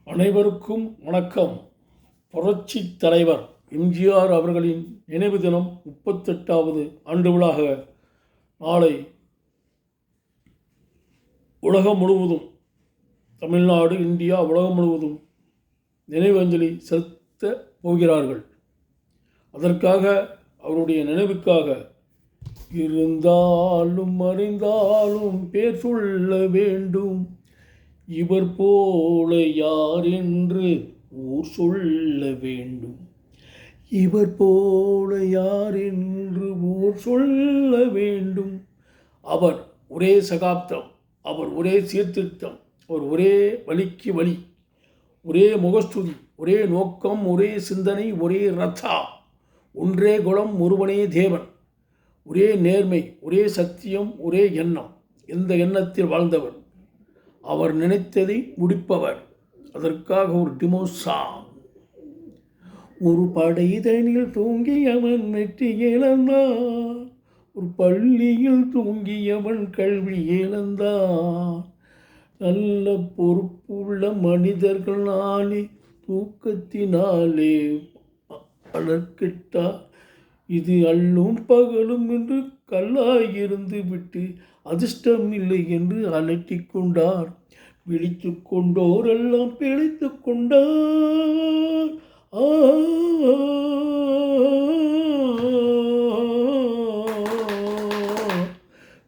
அனைவருக்கும் வணக்கம். புரட்சி தலைவர் எம்ஜிஆர் அவர்களின் நினைவு தினம் 38வது ஆண்டு விழாக நாளை உலகம் முழுவதும், தமிழ்நாடு, இந்தியா, உலகம் முழுவதும் நினைவு அஞ்சலி செலுத்த போகிறார்கள். அதற்காக, அவருடைய நினைவுக்காக, இருந்தாலும் அறிந்தாலும் பேர் சொல்ல வேண்டும், இவர் போல யார் என்று ஊர் சொல்ல வேண்டும், இவர் போல யார் என்று ஊர் சொல்ல வேண்டும். அவர் ஒரே சகாப்தம், அவர் ஒரே சீர்திருத்தம், அவர் ஒரே வழிக்கு வழி, ஒரே முகஸ்துதி, ஒரே நோக்கம், ஒரே சிந்தனை, ஒரே ரத்தா, ஒன்றே குலம், ஒருவனே தேவன், ஒரே நேர்மை, ஒரே சத்தியம், ஒரே எண்ணம். இந்த எண்ணத்தில் வாழ்ந்தவர், அவர் நினைத்ததை முடிப்பவர். அதற்காக ஒரு டிமோசா. ஒரு படைதனில் தூங்கியவன் வெற்றி இழந்தான், ஒரு பள்ளியில் தூங்கியவன் கல்வி இழந்தான். நல்ல பொறுப்புள்ள மனிதர்கள் நாளே தூக்கத்தினாலே அலர்கிட்டார். இது அல்லும் பகலும் என்று கல்லாயிருந்து விட்டு அதிர்ஷ்டம் இல்லை என்று அலட்டிக் கொண்டார். விழித்து கொண்டோரெல்லாம் பிழைத்து கொண்டார்.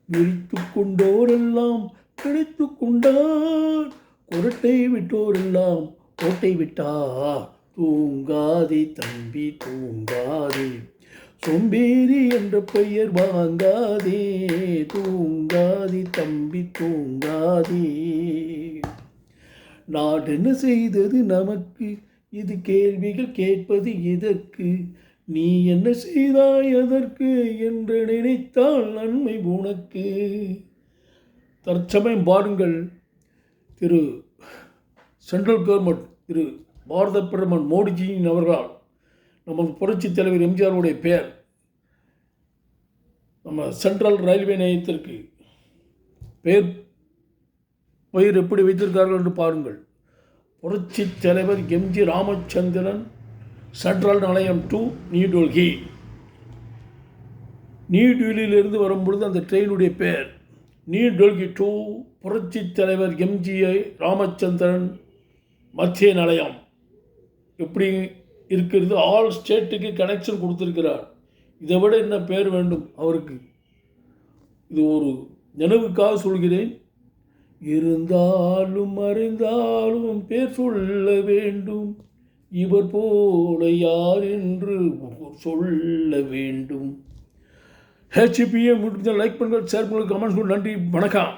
விழித்து கொண்டோரெல்லாம் பிழைத்து கொண்டார். குரட்டை விட்டோரெல்லாம் கோட்டை விட்டார். தூங்காதே தம்பி தூங்காதே, சோம்பேறி என்ற பெயர் வாங்காதே, தூங்காதே தம்பி தூங்காதே. நாடென்ன செய்தது நமக்கு, இது கேள்விகள் கேட்பது இதற்கு, நீ என்ன செய்தாய் அதற்கு என்று நினைத்தால் நன்மை உனக்கு. தற்சமயம் பாருங்கள், திரு சென்ட்ரல் கவர்மெண்ட், திரு பாரத பிரதமர் மோடிஜியின் அவர்களால் நமது புரட்சி தலைவர் எம்ஜிஆருடைய பெயர் நம்ம சென்ட்ரல் ரயில்வே நிலையத்திற்கு பெயர் எப்படி வைத்திருக்கார்கள் என்று பாருங்கள். புரட்சி தலைவர் எம்ஜி ராமச்சந்திரன் சென்ட்ரல் நிலையம் டு நியூ டெல்லி. நியூ டெல்லியிலிருந்து வரும்பொழுது அந்த ட்ரெயினுடைய பெயர் நியூ டெல்லி டு புரட்சி தலைவர் எம்ஜி ராமச்சந்திரன் மத்திய நிலையம். எப்படி இருக்கிறது? ஆல் ஸ்டேட்டுக்கு கனெக்ஷன் கொடுத்துருக்கிறார். இதை விட என்ன பேர் வேண்டும் அவருக்கு? இது ஒரு நினைவுக்காக சொல்கிறேன். இருந்தாலும் அறிந்தாலும் பேர் சொல்ல வேண்டும், இவர் போல யார் என்று சொல்ல வேண்டும். HPM முடிஞ்ச லைக் பண்ணுங்கள், ஷேர் பண்ணுங்கள், கமெண்ட்ஸ். நன்றி, வணக்கம்.